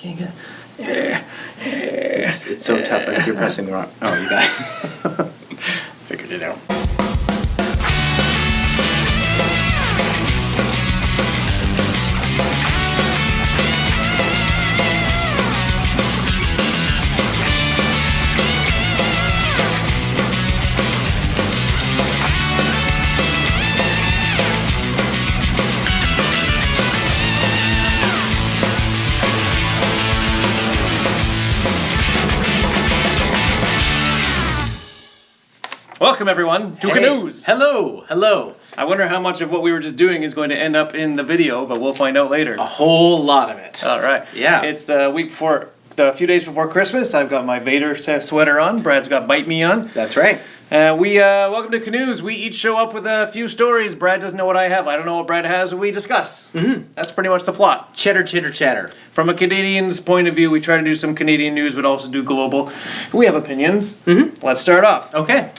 Can't get. It's so tough. I think you're pressing the wrong. Oh, you got it. Figured it out. Welcome, everyone, to CaNews. Hello. I wonder how much of what we were just doing is going to end up in the video, but we'll find out later. A whole lot of it. All right. Yeah. It's the few days before Christmas. I've got my Vader sweater on. Brad's got Bite Me on. That's right. Welcome to CaNews. We each show up with a few stories. Brad doesn't know what I have. I don't know what Brad has, and we discuss. Mm-hmm. That's pretty much the plot. Chitter, chitter, chatter. From a Canadian's point of view, we try to do some Canadian news, but also do global. We have opinions. Mm-hmm. Let's start off. Okay.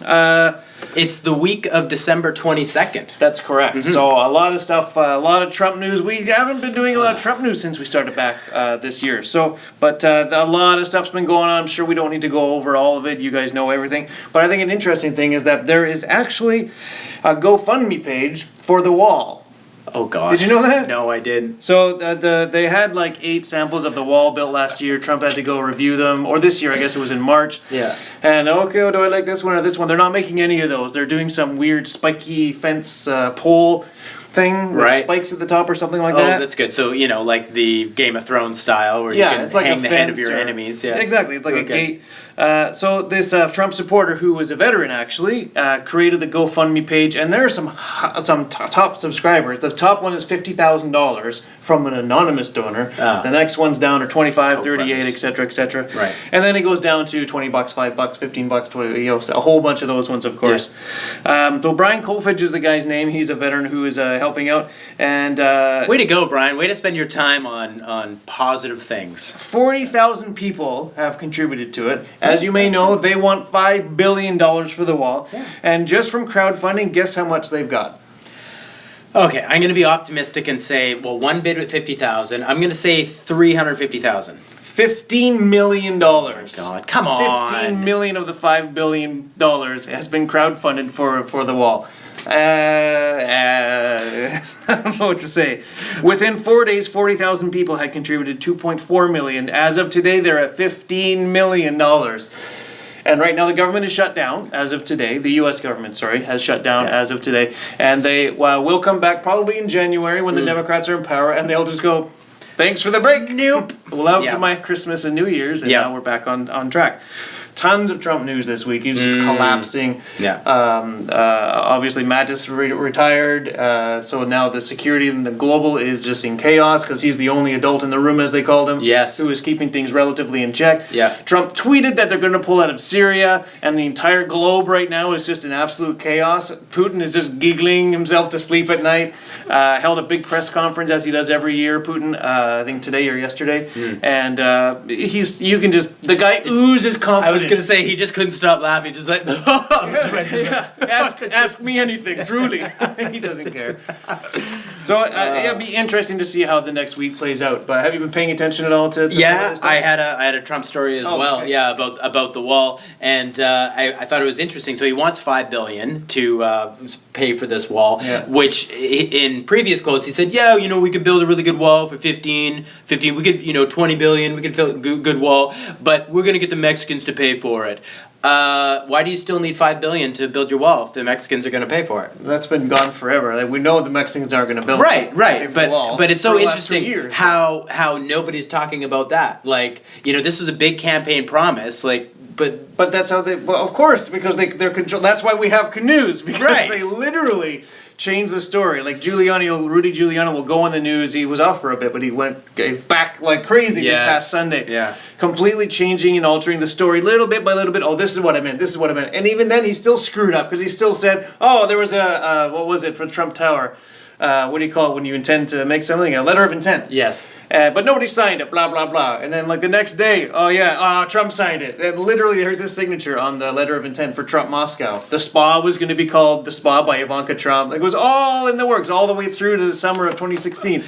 It's the week of December 22nd. That's correct. Mm-hmm. So a lot of stuff, a lot of Trump news. We haven't been doing a lot of Trump news since we started back this year. So, but a lot of stuff's been going on. I'm sure we don't need to go over all of it. You guys know everything. But I think an interesting thing is that there is actually a GoFundMe page for the wall. Oh, gosh. Did you know that? No, I didn't. So they had like 8 samples of the wall built last year. Trump had to go review them. Or this year, I guess it was in March. Yeah. And okay, do I like this one or this one? They're not making any of those. They're doing some weird spiky fence pole thing with spikes at the top or something like that. Oh, that's good. So, like the Game of Thrones style where you can it's like hang the head of your enemies. Yeah, exactly. It's like a gate. So this Trump supporter who was a veteran actually created the GoFundMe page, and there are some top subscribers. The top one is $50,000 from an anonymous donor. The next one's down to 25, 38, etc., etc. Right. And then it goes down to $20, $5, $15, 20. A whole bunch of those ones, of course. Yeah. So Brian Colfidge is the guy's name. He's a veteran who is helping out. And way to go, Brian. Way to spend your time on positive things. 40,000 people have contributed to it. As you may know, they want $5 billion for the wall. Yeah. And just from crowdfunding, guess how much they've got? Okay, I'm going to be optimistic and say, well, one bid with 50,000. I'm going to say 350,000. $15 million. Oh my God, come on. 15 million of the $5 billion has been crowdfunded for the wall. I don't know what to say. Within 4 days, 40,000 people had contributed $2.4 million. As of today, they're at $15 million. And right now the government is shut down as of today. The U.S. government, has shut down as of today. And they will come back probably in January when the Democrats are in power, and they'll just go, thanks for the break. Nope. Loved my Christmas and New Year's, and now we're back on track. Tons of Trump news this week. He's just collapsing. Yeah. Obviously, Mattis retired. So now the security and the global is just in chaos because he's the only adult in the room, as they called him. Yes. Who is keeping things relatively in check. Yeah. Trump tweeted that they're going to pull out of Syria, and the entire globe right now is just in absolute chaos. Putin is just giggling himself to sleep at night. Held a big press conference as he does every year. Putin, I think today or yesterday, and the guy oozes confidence. I was going to say, he just couldn't stop laughing, just like, ask me anything, truly. He doesn't care. So it'll be interesting to see how the next week plays out. But have you been paying attention at all to Yeah, I had a Trump story as well. Okay. Yeah, about the wall, and I thought it was interesting. So he wants $5 billion to pay for this wall, which in previous quotes he said, we could build a really good wall for 15. We could, $20 billion. We could build a good wall, but we're going to get the Mexicans to pay for it. Why do you still need $5 billion to build your wall if the Mexicans are going to pay for it? That's been gone forever. Like, we know the Mexicans aren't going to build right. the wall. But it's so interesting how nobody's talking about that. Like, this was a big campaign promise. Like, but that's how they. Well, of course, because they're control. That's why we have CaNews, because they literally change the story. Like Rudy Giuliani will go on the news. He was off for a bit, but he went back like crazy this past Sunday. Yeah. Completely changing and altering the story little bit by little bit. Oh, this is what I meant. This is what I meant. And even then, he still screwed up because he still said, "Oh, there was a what was it for Trump Tower? What do you call it when you intend to make something? A letter of intent." Yes. But nobody signed it, blah, blah, blah. And then, like, the next day, Trump signed it. And literally, there's his signature on the letter of intent for Trump Moscow. The spa was going to be called The Spa by Ivanka Trump. Like, it was all in the works, all the way through to the summer of 2016.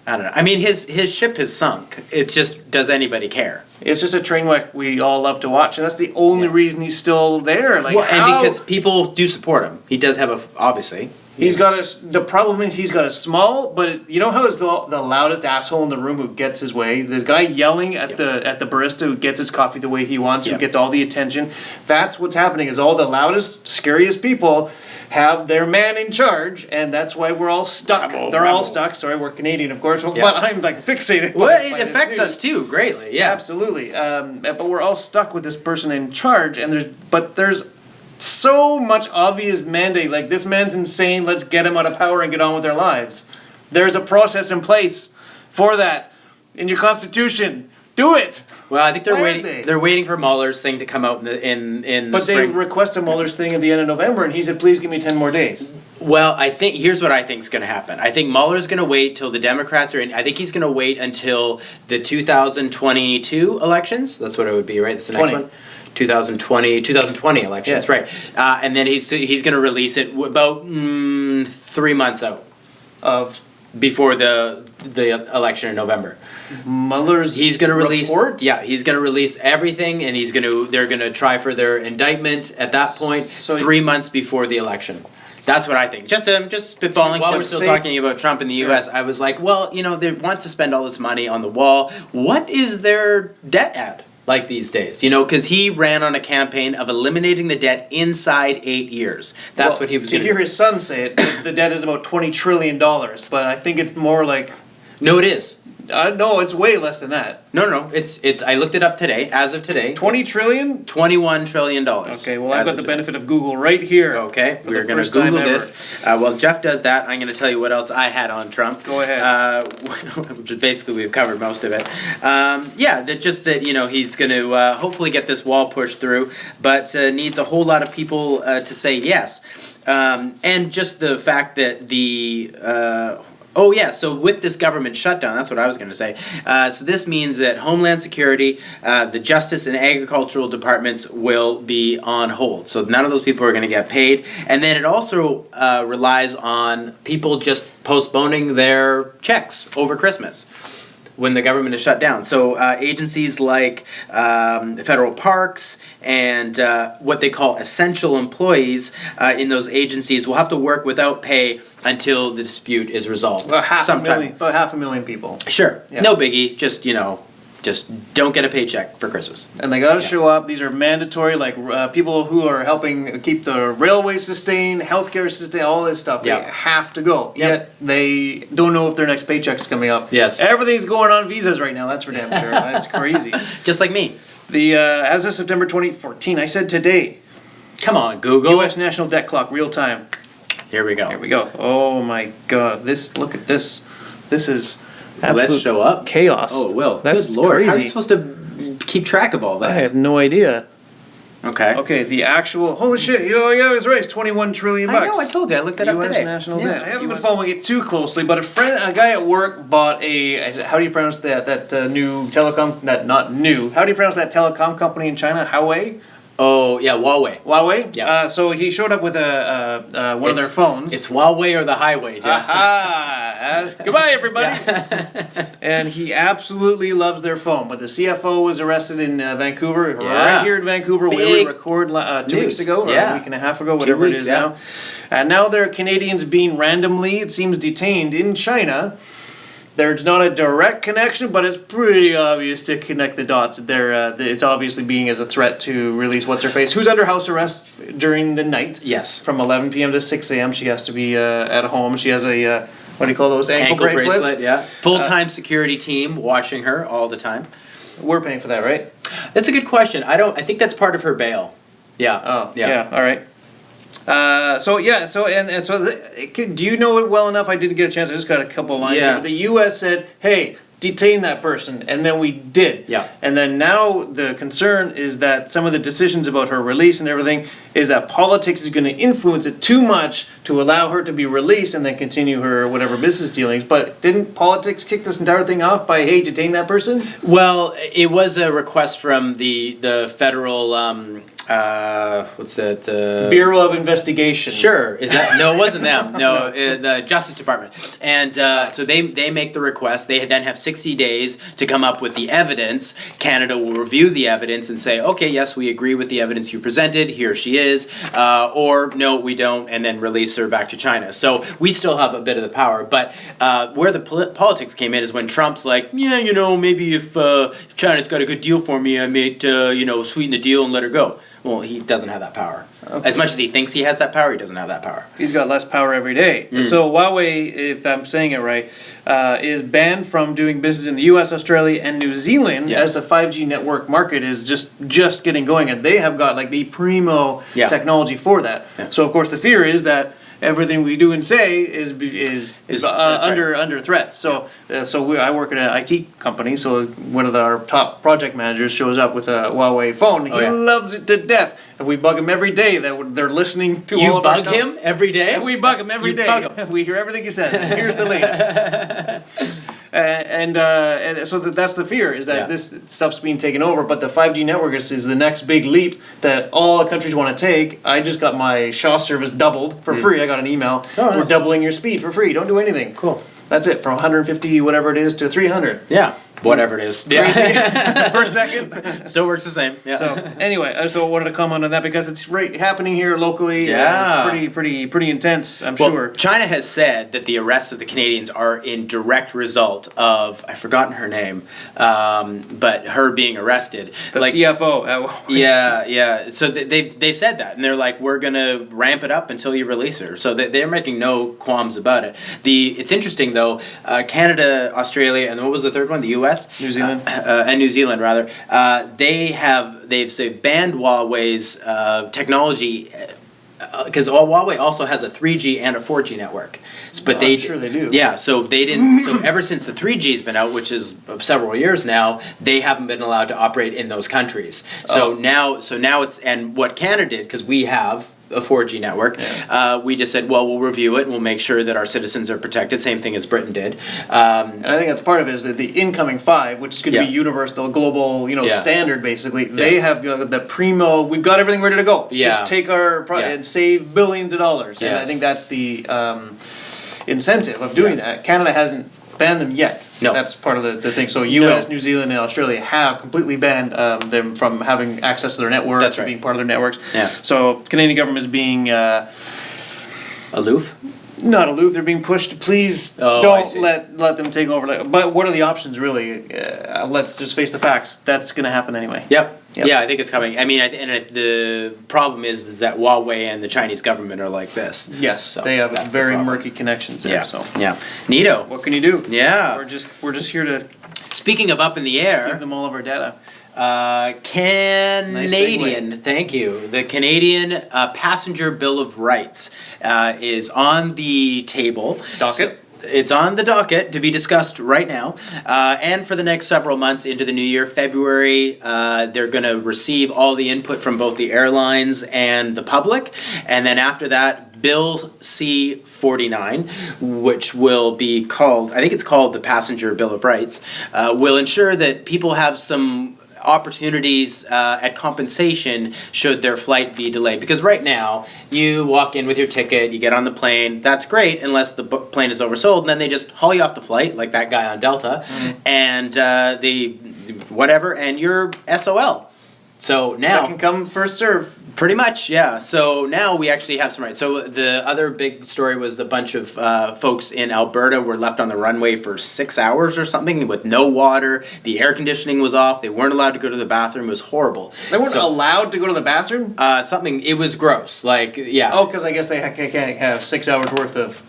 I don't know. I mean, his ship has sunk. It's just, does anybody care? It's just a train wreck we all love to watch, and that's the only reason he's still there. Like, well, and because people do support him. He does have obviously. He's got the problem is he's got a small, but you know how it's the loudest asshole in the room who gets his way? The guy yelling at the barista who gets his coffee the way he wants, who gets all the attention. That's what's happening, is all the loudest, scariest people have their man in charge, and that's why we're all stuck. They're all stuck. Sorry, we're Canadian, of course, but I'm like fixated. Well, it affects us too, greatly. Yeah, absolutely. But we're all stuck with this person in charge, and there's so much obvious mandate, like this man's insane, let's get him out of power and get on with their lives. There's a process in place for that in your constitution. Do it. Well, I think they're waiting. They're waiting for Mueller's thing to come out in the But spring. they requested Mueller's thing at the end of November, and he said, "Please give me 10 more days." Well, here's what I think is going to happen. I think Mueller's going to wait till the Democrats are in. I think he's going to wait until the 2022 elections. That's what it would be, right? That's the next one. 2020 elections, right? And then he's going to release it about 3 months out before the election in November. Mueller's he's going to release report? Yeah, he's going to release everything, and they're going to try for their indictment at that point. So 3 months before the election. That's what I think. Just spitballing. While we're still talking about Trump in the U.S., I was like, well, they want to spend all this money on the wall. What is their debt at? Like these days, because he ran on a campaign of eliminating the debt inside 8 years. That's what he was doing. To hear his son say it, the debt is about $20 trillion, but I think it's more like... No, it is. No, it's way less than that. No. It's. I looked it up today. As of today, 20 trillion? $21 trillion. Okay, well, I've got the benefit of Google right here. Okay, we're going to Google this. While Jeff does that, I'm going to tell you what else I had on Trump. Go ahead. Which is basically, we've covered most of it. That he's going to hopefully get this wall pushed through, but needs a whole lot of people to say yes. And just the fact that so with this government shutdown, that's what I was going to say. So this means that Homeland Security, the Justice and Agricultural departments will be on hold. So none of those people are going to get paid. And then it also relies on people just postponing their checks over Christmas when the government is shut down. So agencies like federal parks and what they call essential employees in those agencies will have to work without pay until the dispute is resolved. About half a million people. Sure. Yeah. No biggie. Just don't get a paycheck for Christmas. And they got to show up. These are mandatory, like people who are helping keep the railway sustained, healthcare sustained, all this stuff. They have to go. Yet they don't know if their next paycheck's coming up. Yes. Everything's going on visas right now. That's for damn sure. That's crazy. Just like me. As of September 2014, I said today. Come on, Google. U.S. national debt clock, real time. Here we go. Here we go. Oh my God! Look at this. This is absolute Let's show up. Chaos. Oh, it will. That's Good Lord. crazy. How are you supposed to keep track of all that? I have no idea. Okay. Okay, the actual holy shit! I was right. It's $21 trillion. I know. I told you. I looked it up today. U.S. national debt. I haven't been following it too closely, but a guy at work bought how do you pronounce that new telecom? Not new. How do you pronounce that telecom company in China? Huawei. Oh, yeah, Huawei. Huawei? Yeah. So he showed up with one of their phones. It's Huawei or the highway, Jeff. Goodbye, everybody. And he absolutely loves their phone. But the CFO was arrested in Vancouver, right here in Vancouver, where we record 2 weeks ago, or a week and a half ago, whatever it is now. And now there are Canadians being randomly, it seems, detained in China. There's not a direct connection, but it's pretty obvious to connect the dots. It's obviously being as a threat to release what's-her-face, who's under house arrest during the night. Yes. From 11 p.m. to 6 a.m. She has to be at home. She has a, what do you call those, ankle bracelets? Bracelet, yeah. Full-time security team watching her all the time. We're paying for that, right? That's a good question. I think that's part of her bail. Yeah. Oh, yeah. All right. Do you know it well enough? I didn't get a chance. I just got a couple of lines here. But the U.S. said, hey, detain that person. And then we did. Yeah. And then now the concern is that some of the decisions about her release and everything is that politics is going to influence it too much to allow her to be released and then continue her whatever business dealings. But didn't politics kick this entire thing off by, hey, detain that person? Well, it was a request from the federal what's that? Bureau of Investigation. Sure. Is that no? It wasn't them. No, the Justice Department. And so they make the request. They then have 60 days to come up with the evidence. Canada will review the evidence and say, okay, yes, we agree with the evidence you presented. Here she is, or no, we don't, and then release her back to China. So we still have a bit of the power. But where the politics came in is when Trump's like, yeah, maybe if China's got a good deal for me, I may sweeten the deal and let her go. Well, he doesn't have that power. Okay. As much as he thinks he has that power, he doesn't have that power. He's got less power every day. So Huawei, if I'm saying it right, is banned from doing business in the U.S., Australia, and New Zealand as the 5G network market is just getting going, and they have got like the primo technology for that. Yeah. So of course the fear is that everything we do and say is under threat. So I work at an IT company. So one of our top project managers shows up with a Huawei phone. He loves it to death, and we bug him every day that they're listening to all of our. You bug him every day? And we bug him every day. Bug him. We hear everything he says. Here's the latest. And so that's the fear, is that this stuff's being taken over, but the 5G network is the next big leap that all countries want to take. I just got my Shaw service doubled for free. I got an email. Oh, nice. We're doubling your speed for free. Don't do anything. Cool. That's it, from 150 whatever it is to 300. Yeah. Whatever it is. Per second. Still works the same. Yeah. So anyway, I still wanted to comment on that because it's happening here locally. Yeah. It's pretty intense, I'm sure. China has said that the arrests of the Canadians are in direct result of, I've forgotten her name, but her being arrested. The CFO. Yeah. So they've said that, and they're like, we're going to ramp it up until you release her. So they're making no qualms about it. It's interesting, though, Canada, Australia, and what was the third one? The U.S.? New Zealand. And New Zealand, rather. They've banned Huawei's technology because Huawei also has a 3G and a 4G network. But I'm sure they do. Yeah, so they didn't. So ever since the 3G's been out, which is several years now, they haven't been allowed to operate in those countries. So now it's, and what Canada did, because we have a 4G network, we just said, well, we'll review it and we'll make sure that our citizens are protected. Same thing as Britain did. And I think that's part of it, is that the incoming 5, which is going to be universal, global, standard basically. They have the primo. We've got everything ready to go. Just take our and save billions of dollars. And I think that's the incentive of doing that. Canada hasn't banned them yet. No. That's part of the thing. So U.S., New Zealand, and Australia have completely banned them from having access to their networks. That's right. Being part of their networks. Yeah. So Canadian government is being aloof. Not aloof. They're being pushed to please don't let them take over. But what are the options really? Let's just face the facts. That's going to happen anyway. Yep. Yeah, I think it's coming. I mean, the problem is that Huawei and the Chinese government are like this. Yes, so they have very murky connections there. Yeah. So Neato. What can you do? Yeah. We're just here to. Speaking of up in the air, give them all of our data. Canadian, nice, thank you. The Canadian Passenger Bill of Rights is on the table. Docket. It's on the docket to be discussed right now, and for the next several months into the new year, February, they're going to receive all the input from both the airlines and the public, and then after that, Bill C-49, which will be called, I think it's called the Passenger Bill of Rights, will ensure that people have some opportunities at compensation should their flight be delayed. Because right now, you walk in with your ticket, you get on the plane, that's great unless the plane is oversold, and then they just haul you off the flight, like that guy on Delta, and whatever, and you're SOL. So now, second come, first serve. Pretty much, yeah. So now we actually have some rights. So the other big story was the bunch of folks in Alberta were left on the runway for 6 hours or something with no water. The air conditioning was off. They weren't allowed to go to the bathroom. It was horrible. They weren't allowed to go to the bathroom? It was gross. Like, yeah. Oh, because I guess they can't have 6 hours worth of...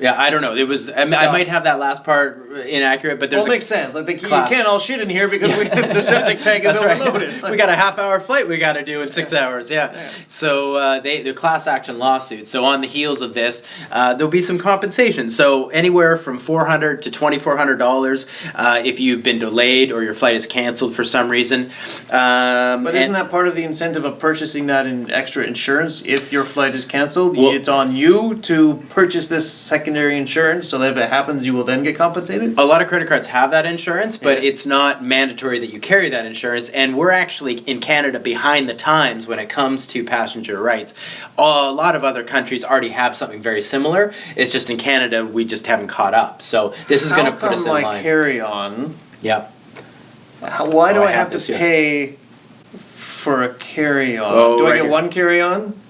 Yeah, I don't know. It was. I might have that last part inaccurate, but there's. Well, it makes sense. Like you can't all shit in here because the septic tank is overloaded. Right. We got a half-hour flight we got to do in 6 hours. Yeah. So they're class action lawsuits. So on the heels of this, there'll be some compensation. So anywhere from $400 to $2,400 if you've been delayed or your flight is canceled for some reason. But isn't that part of the incentive of purchasing that in extra insurance? If your flight is canceled, it's on you to purchase this second secondary insurance so that if it happens, you will then get compensated? A lot of credit cards have that insurance, but it's not mandatory that you carry that insurance. And we're actually in Canada behind the times when it comes to passenger rights. A lot of other countries already have something very similar. It's just in Canada we just haven't caught up. So this is going to put us in line. How come my carry-on? Yeah. Why do I have to pay for a carry-on? Do I get one carry-on?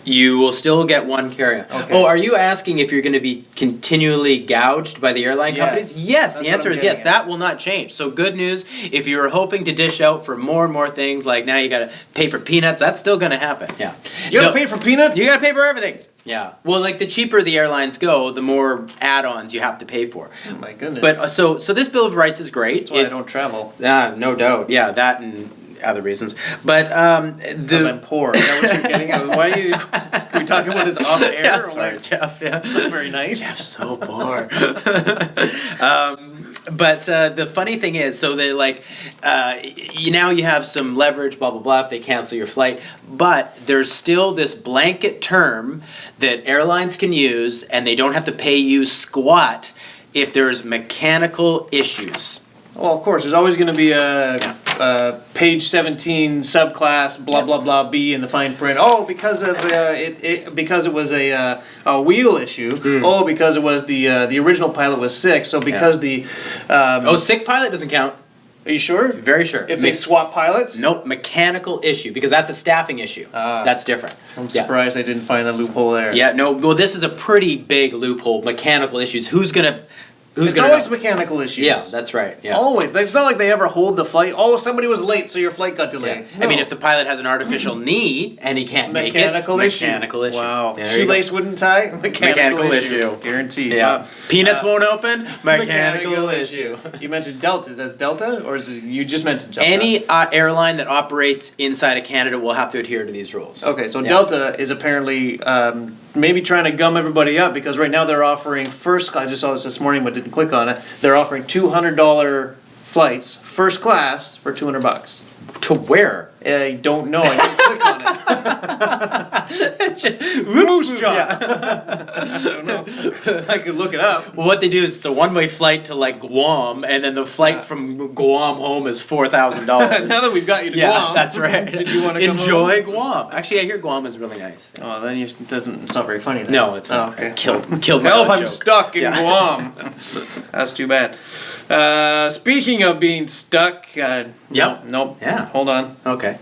You will still get one carry-on. Okay. Oh, are you asking if you're going to be continually gouged by the airline companies? Yes, the answer is yes. That will not change. So good news, if you were hoping to dish out for more and more things, like now you got to pay for peanuts, that's still going to happen. Yeah. You got to pay for peanuts? You got to pay for everything. Yeah. Well, like the cheaper the airlines go, the more add-ons you have to pay for. Oh my goodness. But so this Bill of Rights is great. That's why I don't travel. No doubt. Yeah, that and other reasons. But because I'm poor. Is that what you're getting at? Why are you? Can we talk about this off air? Yeah, sorry, Jeff. Yeah. That's not very nice. Jeff's so poor. But the funny thing is, so they now you have some leverage, blah blah blah, if they cancel your flight. But there's still this blanket term that airlines can use, and they don't have to pay you squat if there's mechanical issues. Well, of course, there's always going to be a page 17 subclass blah blah blah B in the fine print. Oh, because of because it was a wheel issue. Oh, because it was the original pilot was sick. So because sick pilot doesn't count. Are you sure? Very sure. If they swap pilots? Nope, mechanical issue, because that's a staffing issue. That's different. I'm surprised I didn't find a loophole there. Yeah, no, well, this is a pretty big loophole, mechanical issues. It's always mechanical issues. Yeah, that's right. Yeah. Always. It's not like they ever hold the flight. Oh, somebody was late, so your flight got delayed. Yeah. No. I mean, if the pilot has an artificial knee and he can't make it, mechanical issue. Wow. Shoelace wouldn't tie? Mechanical issue. Guaranteed. Yeah. Peanuts won't open? Mechanical issue. You mentioned Delta. Is that Delta, or is it you just mentioned Delta? Any airline that operates inside of Canada will have to adhere to these rules. Okay, so Delta is apparently maybe trying to gum everybody up, because right now they're offering first class. I just saw this morning but didn't click on it. They're offering $200 flights, first class, for $200. To where? I don't know. I didn't click on it. Just Moose Jaw. Yeah. I don't know. I could look it up. Well, what they do is it's a one-way flight to like Guam, and then the flight from Guam home is $4,000. Now that we've got you to Guam, that's right. Did you want to enjoy Guam? Actually, I hear Guam is really nice. Oh, then it's not very funny. Then. No, it's not. Okay. Killed my Help! I'm joke. stuck in Guam. That's too bad. Speaking of being stuck. Nope. Yeah. Hold on. Okay.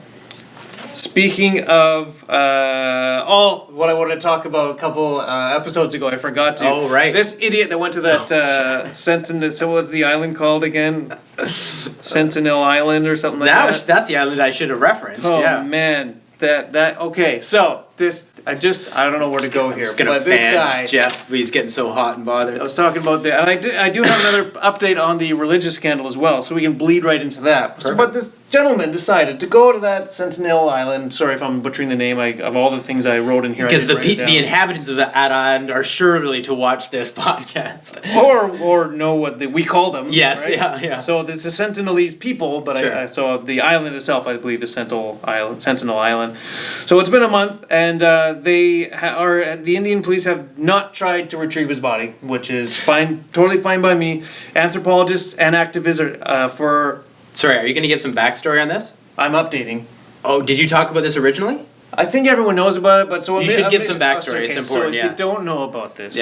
Speaking of, what I wanted to talk about a couple episodes ago, I forgot to. Oh, right. This idiot that went to that Sentinel, so what's the island called again? Sentinel Island or something like that? That's the island I should have referenced, Oh, man. Okay, so this, I don't know where to go here. Just gonna this guy, Jeff, he's getting so hot and bothered. I was talking about that, and I do have another update on the religious scandal as well, so we can bleed right into that. So, but this gentleman decided to go to that Sentinel Island. Sorry if I'm butchering the name. Of all the things I wrote in here, because the inhabitants of that island are surely to watch this podcast, or know what we call them. Yes, right? yeah. So this is Sentinelese people, but sure. So the island itself, I believe, is Sentinel Island. So it's been a month, and the Indian police have not tried to retrieve his body, which is fine, totally fine by me. Anthropologists and activists are Sorry, are you going to give some backstory on this? I'm updating. Oh, did you talk about this originally? I think everyone knows about it, but so you should give some backstory. It's important. So if you don't know about this,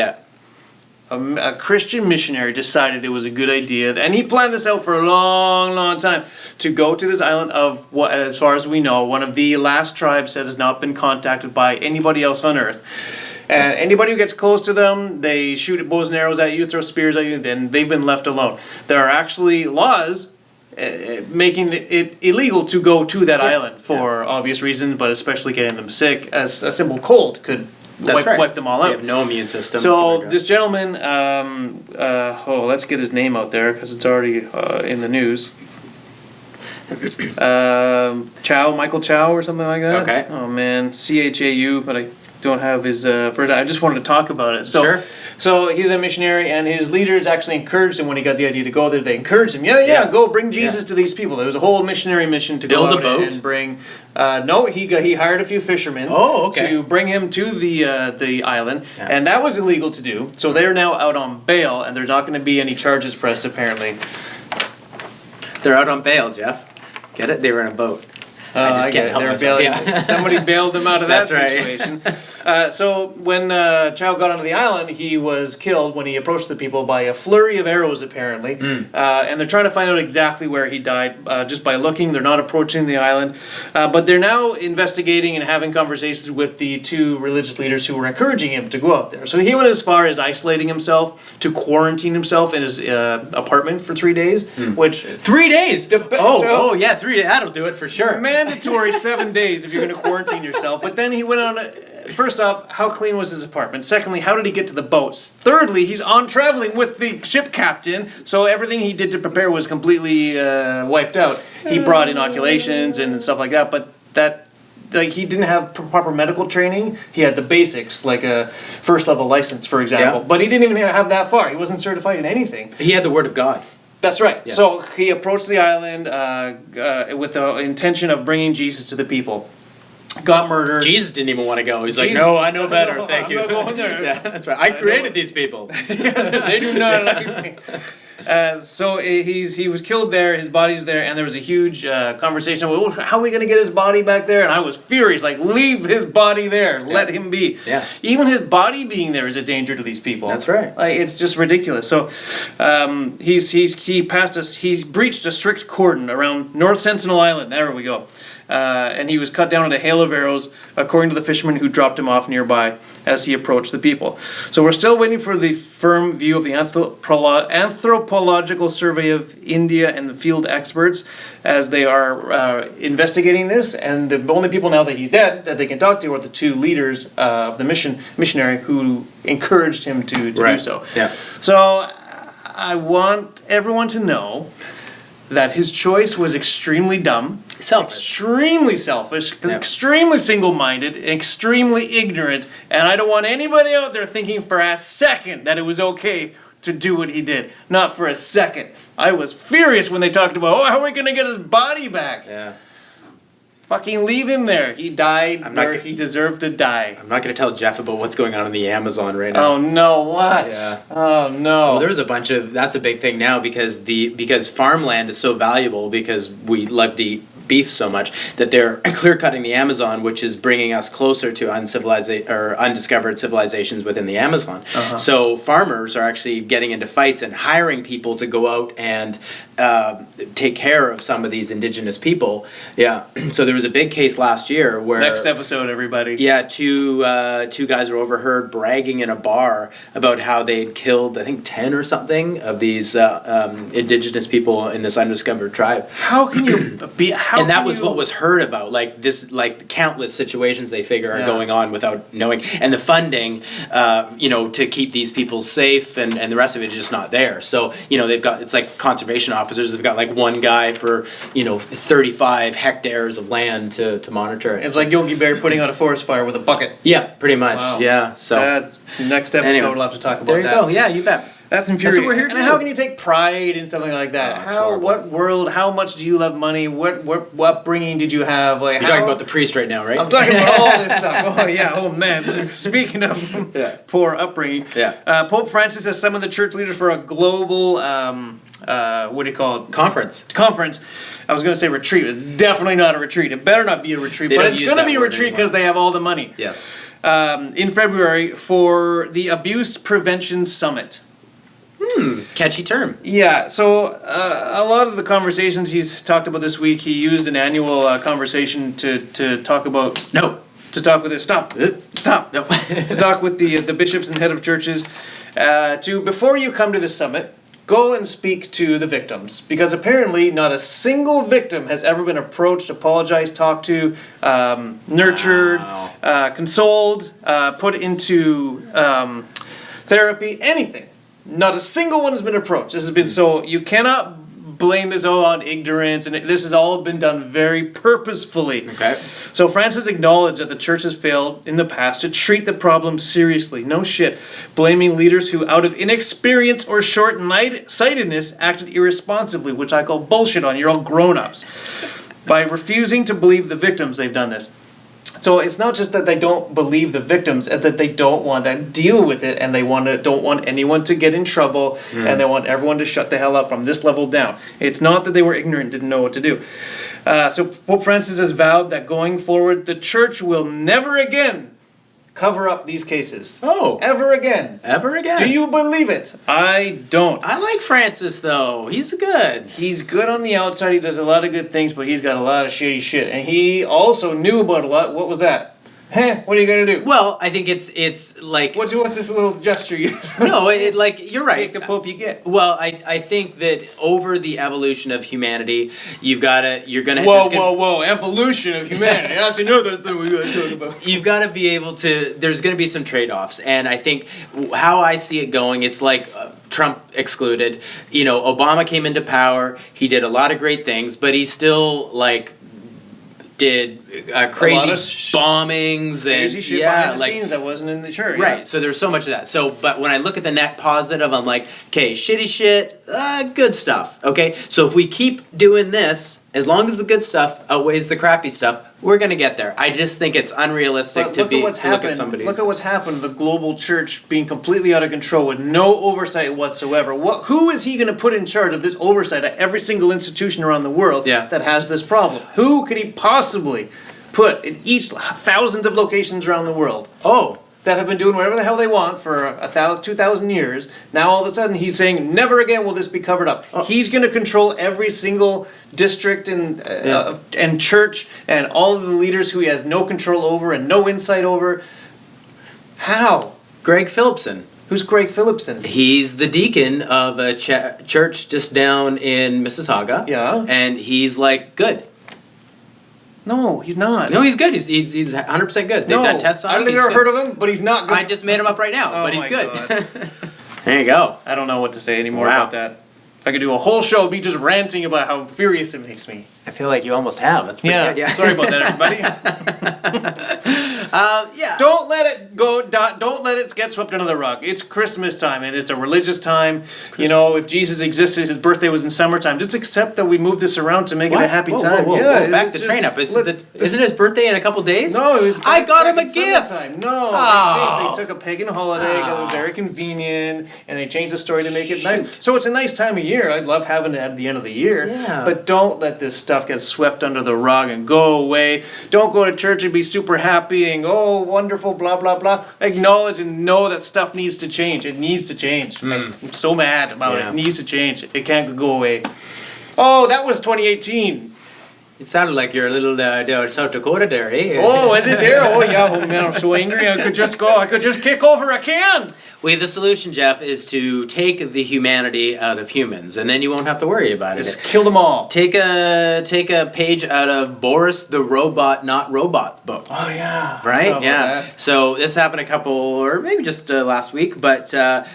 a Christian missionary decided it was a good idea, and he planned this out for a long, long time, to go to this island of what, as far as we know, one of the last tribes that has not been contacted by anybody else on Earth. And anybody who gets close to them, they shoot bows and arrows at you, throw spears at you, then they've been left alone. There are actually laws making it illegal to go to that island for obvious reasons, but especially getting them sick, as a simple cold could wipe them all out. They have no immune system. So this gentleman, let's get his name out there because it's already in the news. Michael Chow or something like that. Okay. Oh man, CHAU, but don't have his first. I just wanted to talk about it. So, Sure. So he's a missionary, and his leaders actually encouraged him when he got the idea to go there. They encouraged him, yeah, go bring Jesus to these people. There was a whole missionary mission to Build go a out boat? and bring. No, he hired a few fishermen. Oh, okay. To bring him to the island, and that was illegal to do. So they're now out on bail, and there's not going to be any charges pressed apparently. They're out on bail, Jeff. Get it? They were in a boat. I just can't help myself. Yeah. Somebody bailed them out of that That's right. situation. So when Chow got onto the island, he was killed when he approached the people by a flurry of arrows, apparently. And they're trying to find out exactly where he died just by looking. They're not approaching the island. But they're now investigating and having conversations with the two religious leaders who were encouraging him to go out there. So he went as far as isolating himself, to quarantine himself in his apartment for 3 days, which... 3 days? Yeah, 3 days. That'll do it for sure. Mandatory 7 days if you're going to quarantine yourself. But then he went on. First off, how clean was his apartment? Secondly, how did he get to the boats? Thirdly, he's on traveling with the ship captain, so everything he did to prepare was completely wiped out. He brought inoculations and stuff like that, but he didn't have proper medical training. He had the basics, like a first level license, for example. Yeah. But he didn't even have that far. He wasn't certified in anything. He had the word of God. That's right. Yes. So he approached the island with the intention of bringing Jesus to the people. Got murdered. Jesus didn't even want to go. He's like, Jesus- no, I know better. Thank you. I'm not going there. Yeah, that's right. I created these people. They do not like me. So he was killed there. His body's there, and there was a huge conversation. Well, how are we going to get his body back there? And I was furious. Like, leave his body there. Let him be. Yeah. Even his body being there is a danger to these people. That's right. Like, it's just ridiculous. So he breached a strict cordon around North Sentinel Island. There we go. And he was cut down with a hail of arrows, according to the fishermen who dropped him off nearby as he approached the people. So we're still waiting for the firm view of the anthropological survey of India and the field experts as they are investigating this. And the only people now that he's dead that they can talk to are the two leaders of the missionary who encouraged him to do so. Yeah. So I want everyone to know that his choice was extremely dumb, extremely selfish, extremely single-minded, extremely ignorant, and I don't want anybody out there thinking for a second that it was okay to do what he did. Not for a second. I was furious when they talked about, how are we going to get his body back? Yeah. Fucking leave him there. He died where he deserved to die. I'm not going to tell Jeff about what's going on in the Amazon right now. Oh no, what? Yeah. Oh no. Well, there was a bunch of, that's a big thing now because farmland is so valuable because we love to eat beef so much that they're clear cutting the Amazon, which is bringing us closer to undiscovered civilizations within the Amazon. So farmers are actually getting into fights and hiring people to go out and take care of some of these indigenous people. Yeah. So there was a big case last year where next episode, everybody. Yeah, two guys were overheard bragging in a bar about how they'd killed, I think, 10 or something of these indigenous people in this undiscovered tribe. How can you be? And that was what was heard about, like countless situations they figure are going on without knowing, and the funding, to keep these people safe, and the rest of it is just not there. So they've got, it's like conservation officers. They've got like one guy for 35 hectares of land to monitor it. It's like Yogi Bear putting out a forest fire with a bucket. Yeah, pretty much. Wow. Yeah. So that's next episode. Anyway, we'll have to talk about there you that. go. Yeah, you bet. That's infuriating. That's what we're here to and do. how can you take pride in something like that? What world? How much do you love money? What upbringing did you have? Like, you're talking about the priest right now, right? I'm talking about all this stuff. Oh yeah. Oh man. Speaking of poor upbringing, Pope Francis has summoned the church leaders for a global what do you call it? Conference. I was going to say retreat. It's definitely not a retreat. It better not be a retreat, They but don't it's use going to that be a word retreat anymore. because they have all the money. Yes. In February for the Abuse Prevention Summit. Catchy term. Yeah, so a lot of the conversations he's talked about this week, he used an annual conversation to talk about. No. To talk with it. Stop. No. To talk with the bishops and head of churches. Before you come to the summit, go and speak to the victims, because apparently not a single victim has ever been approached, apologized, talked to, nurtured, consoled, put into therapy, anything. Not a single one has been approached. This has been so you cannot blame this all on ignorance, and this has all been done very purposefully. Okay. So Francis acknowledged that the church has failed in the past to treat the problem seriously. No shit. Blaming leaders who, out of inexperience or short-sightedness, acted irresponsibly, which I call bullshit on. You're all grown-ups. By refusing to believe the victims, they've done this. So it's not just that they don't believe the victims, it's that they don't want to deal with it, and they don't want anyone to get in trouble, and they want everyone to shut the hell up from this level down. It's not that they were ignorant, didn't know what to do. So Pope Francis has vowed that going forward, the church will never again cover up these cases. Oh. Ever again. Ever again. Do you believe it? I don't. I like Francis, though. He's good. He's good on the outside. He does a lot of good things, but he's got a lot of shitty shit. And he also knew about a lot. What was that? What are you gonna do? Well, I think it's like... What's this little gesture you... No, you're right. Take the Pope you get. Well, I think that over the evolution of humanity, you're gonna... Whoa, evolution of humanity. That's another thing we gotta talk about. You've got to be able to... There's gonna be some trade-offs, and I think how I see it going, it's like... Trump excluded. Obama came into power, he did a lot of great things, but he still, did crazy bombings and crazy shit behind the scenes that wasn't in the church. Right. Yeah. So there's so much of that. So, but when I look at the net positive, I'm like, okay, shitty shit, good stuff. Okay. So if we keep doing this, as long as the good stuff outweighs the crappy stuff, we're gonna get there. I just think it's unrealistic to look at somebody. Look at what's happened. The global church being completely out of control with no oversight whatsoever. Who is he going to put in charge of this oversight at every single institution around the world that has this problem? Who could he possibly put in each thousands of locations around the world? That have been doing whatever the hell they want for 2,000 years. Now all of a sudden he's saying, never again will this be covered up. He's going to control every single district and church and all of the leaders who he has no control over and no insight over. How? Greg Phillipson. Who's Greg Phillipson? He's the deacon of a church just down in Mississauga. Yeah. And he's good. No, he's not. No, he's good. He's 100% good. They've done tests on him. I've never heard of him, but he's not good. I just made him up right now, but he's good. There you go. I don't know what to say anymore about that. I could do a whole show of me just ranting about how furious it makes me. I feel like you almost have. That's pretty good. Yeah. Sorry about that, everybody. Don't let it go. Don't let it get swept under the rug. It's Christmas time, and it's a religious time. If Jesus existed, his birthday was in summertime. Just accept that we moved this around to make it a happy time. Whoa. Back the train up. Isn't his birthday in a couple days? No, it was. I got him a gift. No, they took a pagan holiday because it was very convenient, and they changed the story to make it nice. So it's a nice time of year. I'd love having it at the end of the year. Yeah. But don't let this stuff get swept under the rug and go away. Don't go to church and be super happy and wonderful, blah, blah, blah. Acknowledge and know that stuff needs to change. It needs to change. I'm so mad about it. It needs to change. It can't go away. Oh, that was 2018. It sounded like you're a little South Dakota there, eh? Oh, is it there? Oh, yeah. Oh, man, I'm so angry. I could just kick over a can. Well, the solution, Jeff, is to take the humanity out of humans, and then you won't have to worry about it. Just kill them all. Take a page out of Boris the Robot Not Robot book. Oh, yeah. Right? Yeah. So this happened or maybe just last week, but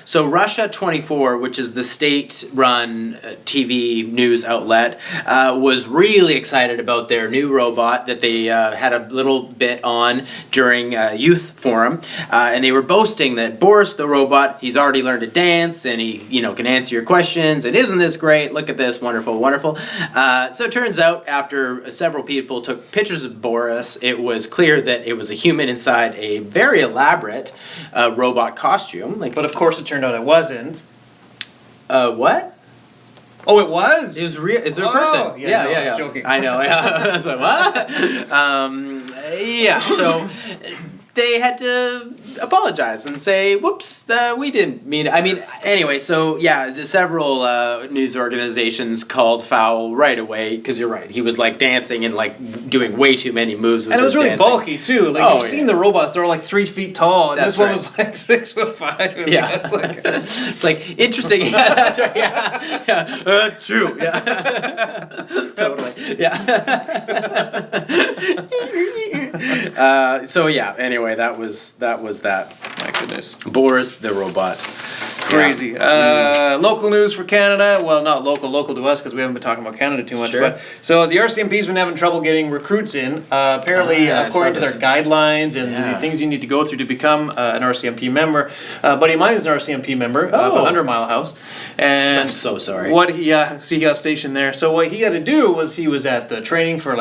so Russia 24, which is the state-run TV news outlet, was really excited about their new robot that they had a little bit on during youth forum, and they were boasting that Boris the Robot, he's already learned to dance, and he can answer your questions, and isn't this great? Look at this, wonderful. So it turns out after several people took pictures of Boris, it was clear that it was a human inside a very elaborate robot costume. But of course it turned out it wasn't. What? Oh, it was? It was real. It's a person. Yeah. I was joking. I know. Yeah. That's like, what? So they had to apologize and say, whoops, we didn't mean it. I mean, anyway, so several news organizations called foul right away, because you're right, he was dancing and doing way too many moves with and it was really dancing. bulky too. You've seen the robots, they're 3 feet tall, and this one was 6'5". Yeah. It's interesting. That's right, yeah. True, yeah. Totally, yeah. So yeah. Anyway, that was that. My goodness. Boris the robot. Crazy. Yeah. Local news for Canada. Well, not local to us because we haven't been talking about Canada too much. Sure. But so the RCMP's been having trouble getting recruits in. Apparently, according to their guidelines and the things you need to go through to become an RCMP member. Buddy of mine is an RCMP member of 100 Mile House. And I'm so sorry. So he got stationed there. So what he had to do was he was at the training for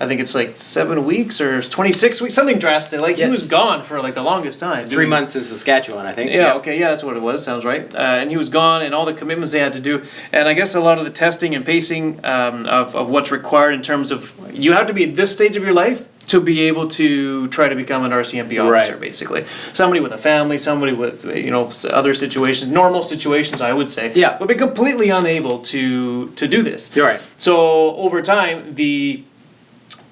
I think it's 7 weeks or 26 weeks, something drastic. He was gone for the longest time. 3 months in Saskatchewan, I think. Yeah, okay, that's what it was, sounds right. And he was gone and all the commitments they had to do. And I guess a lot of the testing and pacing of what's required in terms of, you have to be at this stage of your life to be able to try to become an RCMP officer, basically. Somebody with a family, somebody with, other situations, normal situations, I would say, would be completely unable to do this. You're right. So over time,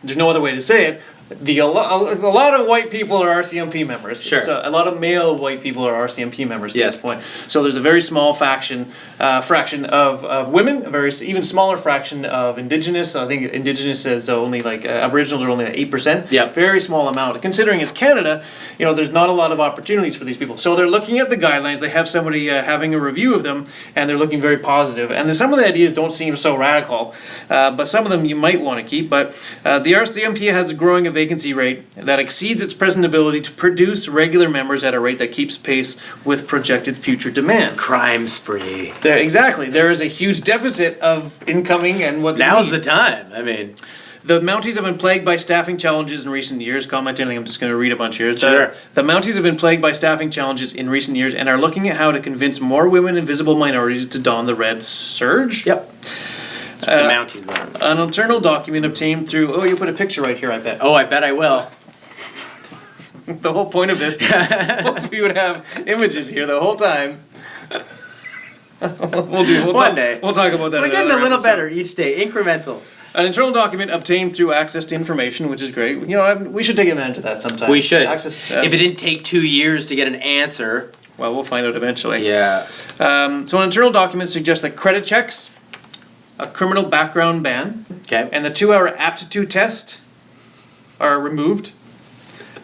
there's no other way to say it. A lot of white people are RCMP members. Sure. So a lot of male white people are RCMP members at this point. So there's a very small fraction of women, a very even smaller fraction of Indigenous. I think Indigenous is only Aboriginals are only 8%. Yeah. Very small amount. Considering it's Canada, there's not a lot of opportunities for these people. So they're looking at the guidelines. They have somebody having a review of them, and they're looking very positive. And some of the ideas don't seem so radical, but some of them you might want to keep. But the RCMP has a growing vacancy rate that exceeds its present ability to produce regular members at a rate that keeps pace with projected future demand. Crime spree. Exactly. There is a huge deficit of incoming and what now's the time. I mean, the Mounties have been plagued by staffing challenges in recent years. Commenting, I'm just going to read a bunch here. Sure. The Mounties have been plagued by staffing challenges in recent years and are looking at how to convince more women and visible minorities to don the red surge. Yep. The Mountie one. An internal document obtained through. Oh, you put a picture right here, I bet. Oh, I bet I will. The whole point of this was we would have images here the whole time. One day. We'll talk about that. We're getting a little better each day, incremental. An internal document obtained through access to information, which is great. We should take advantage of that sometime. We should. Access, if it didn't take 2 years to get an answer. Well, we'll find out eventually. Yeah. So an internal document suggests that credit checks, a criminal background ban, and the 2-hour aptitude test are removed,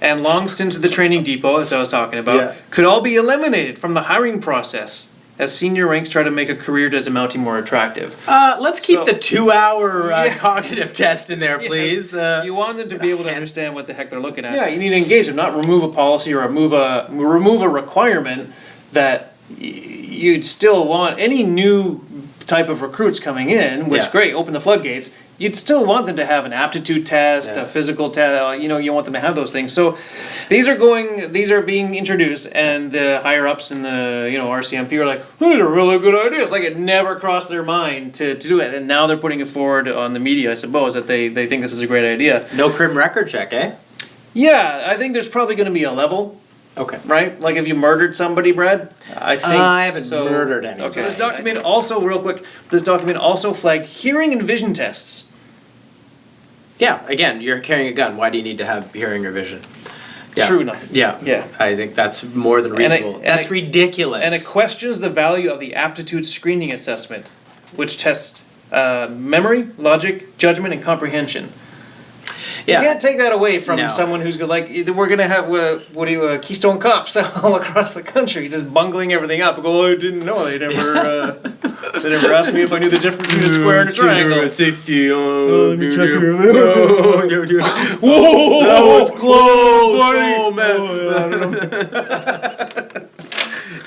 and long stints at the training depot, as I was talking about, could all be eliminated from the hiring process as senior ranks try to make a career as a Mountie more attractive. Let's keep the 2-hour cognitive test in there, please. You want them to be able to understand what the heck they're looking at. Yeah, you need to engage them, not remove a policy or remove a requirement that you'd still want. Any new type of recruits coming in, which great, open the floodgates. You'd still want them to have an aptitude test, a physical test. You want them to have those things. So these are being introduced, and the higher ups in the RCMP are like, these are really good ideas. It never crossed their mind to do it, and now they're putting it forward on the media, I suppose, that they think this is a great idea. No crim record check, eh? Yeah, I think there's probably going to be a level. Okay. Right? If you murdered somebody, Brad? I think I haven't murdered anybody. Okay. This document also, real quick, flagged hearing and vision tests. Yeah, again, you're carrying a gun. Why do you need to have hearing or vision? Yeah. True enough. Yeah. I think that's more than reasonable. That's ridiculous. And it questions the value of the aptitude screening assessment, which tests memory, logic, judgment, and comprehension. Yeah. You can't take that away from someone who's we're going to have Keystone Cops all across the country just bungling everything up. Oh, I didn't know. They never asked me if I knew the difference between a square and a triangle. Safety. Let me check your Whoa, that was close. Oh, man.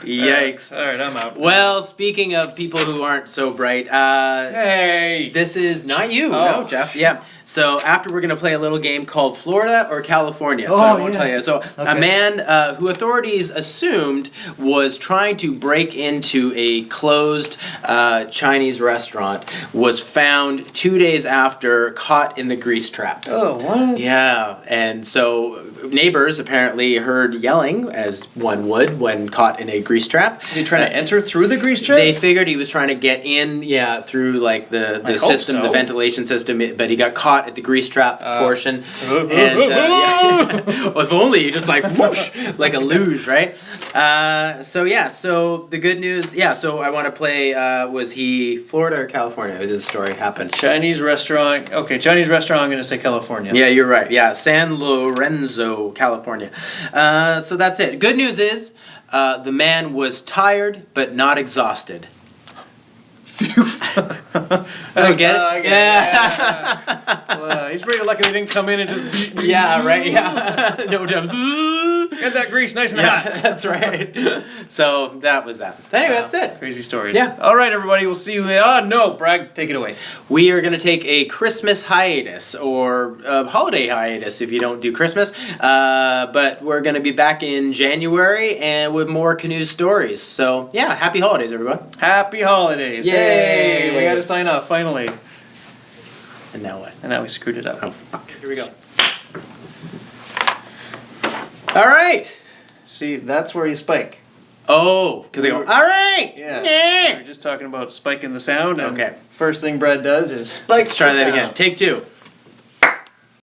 Yikes. All right, I'm out. Well, speaking of people who aren't so bright, hey, this is not you, no, Jeff. Yeah. So after we're going to play a little game called Florida or California. So I won't tell you. So a man who authorities assumed was trying to break into a closed Chinese restaurant was found 2 days after caught in the grease trap. Oh, what? Yeah. And so neighbors apparently heard yelling, as one would when caught in a grease grease trap. Is he trying to enter through the grease trap? They figured he was trying to get in, through like the system, the ventilation system, but he got caught at the grease trap portion. And if only you just like whoosh, like a luge, right? So the good news, so I want to play, was he Florida or California? This story happened. Chinese restaurant. Okay, Chinese restaurant, I'm going to say California. Yeah, you're right. Yeah, San Lorenzo, California. So that's it. Good news is the man was tired but not exhausted. I get it. Well, he's pretty lucky they didn't come in and just beat me. Yeah, right. Yeah. No doubt. Get that grease nice and hot. That's right. So that was that. So anyway, that's it. Crazy stories. Yeah. All right, everybody. We'll see you. No, Bragg, take it away. We are going to take a Christmas hiatus or a holiday hiatus if you don't do Christmas. But we're going to be back in January and with more CaNews stories. So yeah, happy holidays, everyone. Happy holidays. Yay. Hey, we got to sign off finally. And now what? And now we screwed it up. Oh, fuck. Here we go. All right. See, that's where you spike. Oh, because they go, all right. Yeah. We're just talking about spiking the sound. And Okay. First thing Brad does is spike. Let's try the that sound. again. Take two.